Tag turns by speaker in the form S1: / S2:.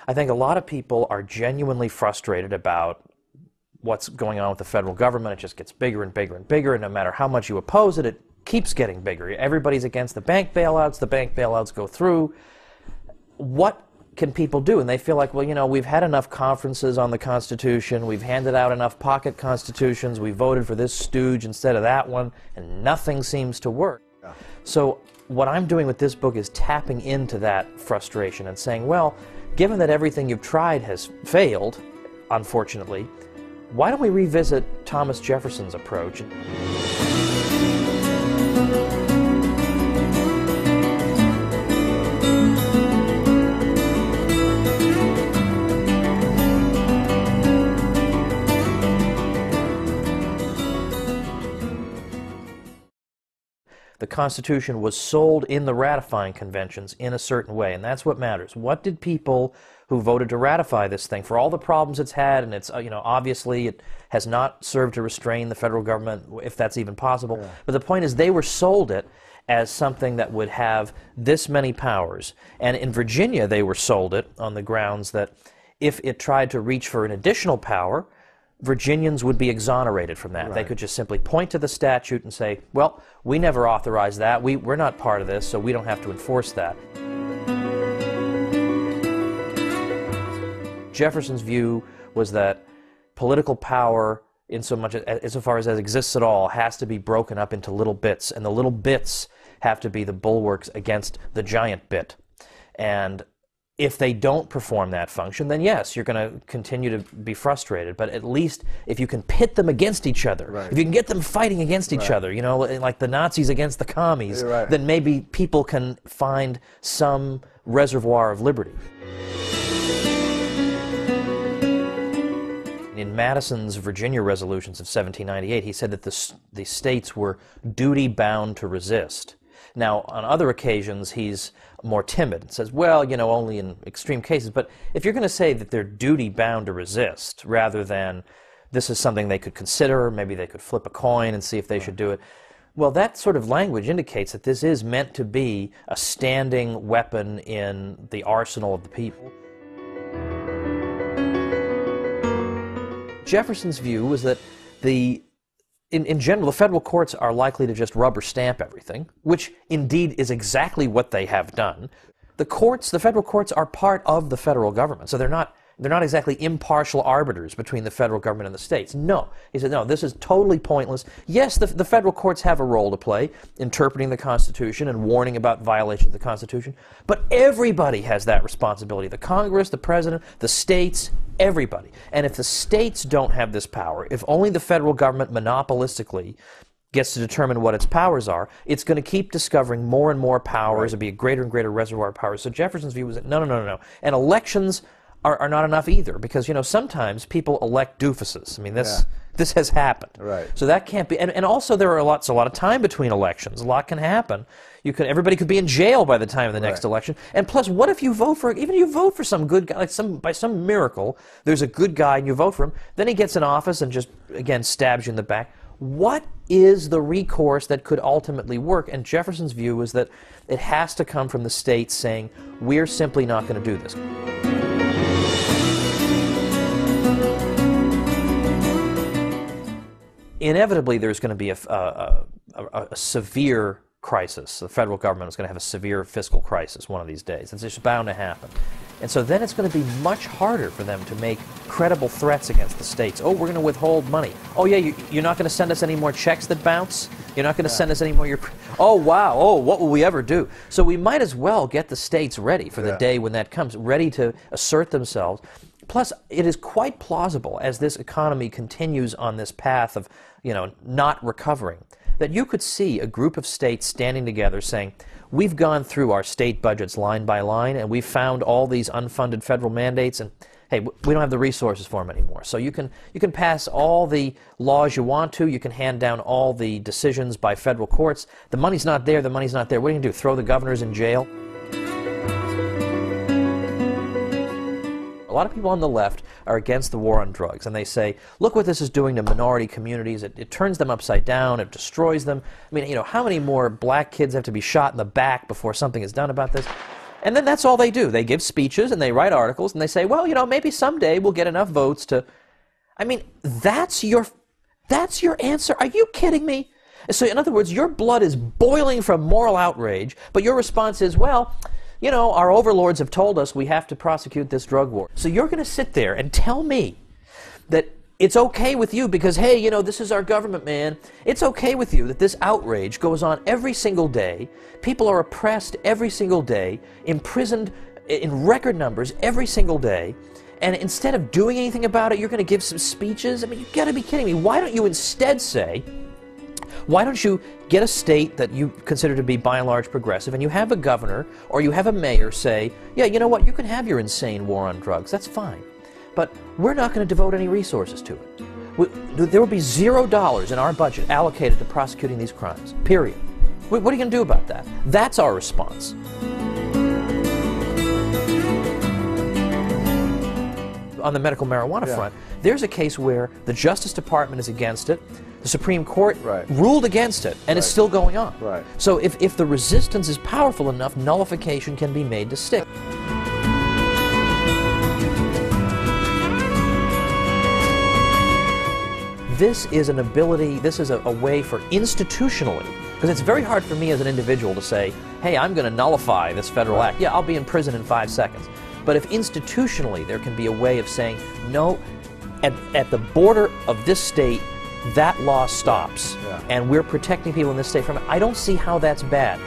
S1: I think a lot of people are genuinely frustrated about what's going on with the federal government. It just gets bigger and bigger and bigger, and no matter how much you oppose it, it keeps getting bigger. Everybody's against the bank bailouts go through. What can people do? And they feel like, well, you know, we've had enough conferences on the Constitution, we've handed out enough pocket constitutions, we voted for this stooge instead of that one, and nothing seems to work. Yeah. So what I'm doing with this book is tapping into that frustration and saying, well, given that everything you've tried has failed, unfortunately, why don't we revisit Thomas Jefferson's approach? The Constitution was sold in the ratifying conventions in a certain way, and that's what matters. What did people who voted to ratify this thing, for all the problems it's had, and it's, you know, obviously it has not served to restrain the federal government, if that's even possible, yeah. But the point is they were sold it as something that would have this many powers. And in Virginia they were sold it on the grounds that if it tried to reach for an additional power, Virginians would be exonerated from that. Right. They could just simply point to the statute and say, well, we never authorized that, we're not part of this, so we don't have to enforce that. Jefferson's view was that political power, insofar as it exists at all, has to be broken up into little bits, and the little bits have to be the bulwarks against the giant bit. And if they don't perform that function, then yes, you're going to continue to be frustrated. But at least if you can pit them against each other, right. If you can get them fighting against each other, you know, like the Nazis against the commies, right. Then maybe people can find some reservoir of liberty. In Madison's Virginia resolutions of 1798, he said that the states were duty-bound to resist. Now, on other occasions, he's more timid and says, well, you know, only in extreme cases. But if you're going to say that they're duty-bound to resist, rather than this is something they could consider, maybe they could flip a coin and see if they should do it, well, that sort of language indicates that this is meant to be a standing weapon in the arsenal of the people. Jefferson's view was that in general, the federal courts are likely to just rubber stamp everything, which indeed is exactly what they have done. The federal courts are part of the federal government, so they're not exactly impartial arbiters between the federal government and the states. No. He said, no, this is totally pointless. Yes, the federal courts have a role to play, interpreting the Constitution and warning about violations of the Constitution, but everybody has that responsibility. The Congress, the President, the states, everybody. And if the states don't have this power, if only the federal government monopolistically gets to determine what its powers are, it's going to keep discovering more and more powers. Right. It'll be a greater and greater reservoir of powers. So Jefferson's view was that no. And elections are not enough either, because, you know, sometimes people elect doofuses. I mean, this has happened. Right. So that can't be, and also there are a lot of time between elections. A lot can happen. Everybody could be in jail by the time of the next election. And plus, what if you vote for, even if you vote for some good guy, like by some miracle, there's a good guy and you vote for him, then he gets in office and just, again, stabs you in the back. What is the recourse that could ultimately work? And Jefferson's view was that it has to come from the states saying, we're simply not going to do this. Inevitably, there's going to be a severe crisis. The federal government is going to have a severe fiscal crisis one of these days. It's just bound to happen. And so then it's going to be much harder for them to make credible threats against the states. Oh, we're going to withhold money. Oh, yeah, you're not going to send us any more checks that bounce? You're not going to send us any more... Oh, wow. Oh, what will we ever do? So we might as well get the states ready for the day when that comes, ready to assert themselves. Plus, it is quite plausible, as this economy continues on this path of, you know, not recovering, that you could see a group of states standing together saying, we've gone through our state budgets line by line, and we've found all these unfunded federal mandates, and hey, we don't have the resources for them anymore. So you can pass all the laws you want to, you can hand down all the decisions by federal courts. The money's not there, the money's not there. What are you going to do, throw the governors in jail? A lot of people on the left are against the war on drugs, and they say, look what this is doing to minority communities. It turns them upside down. It destroys them. I mean, you know, how many more black kids have to be shot in the back before something is done about this? And then that's all they do. They give speeches and they write articles and they say, well, you know, maybe someday we'll get enough votes to... I mean, that's your answer? Are you kidding me? So in other words, your blood is boiling from moral outrage, but your response is, well, you know, our overlords have told us we have to prosecute this drug war. So you're going to sit there and tell me that it's okay with you because, hey, you know, this is our government, man. It's okay with you that this outrage goes on every single day. People are oppressed every single day, imprisoned in record numbers every single day. And instead of doing anything about it, you're going to give some speeches? I mean, you've got to be kidding me. Why don't you instead say, why don't you get a state that you consider to be by and large progressive, and you have a governor or you have a mayor say, yeah, you know what, you can have your insane war on drugs, that's fine. But we're not going to devote any resources to it. There will be $0 in our budget allocated to prosecuting these crimes, period. What are you going to do about that? That's our response. On the medical marijuana front, there's a case where the Justice Department is against it, the Supreme Court ruled against it, and it's still going on. So if the resistance is powerful enough, nullification can be made to stick. This is an ability, this is a way for institutionally, because it's very hard for me as an individual to say, hey, I'm going to nullify this federal act. Yeah, I'll be in prison in 5 seconds. But if institutionally there can be a way of saying, no, at the border of this state, that law stops, and we're protecting people in this state from it, I don't see how that's bad.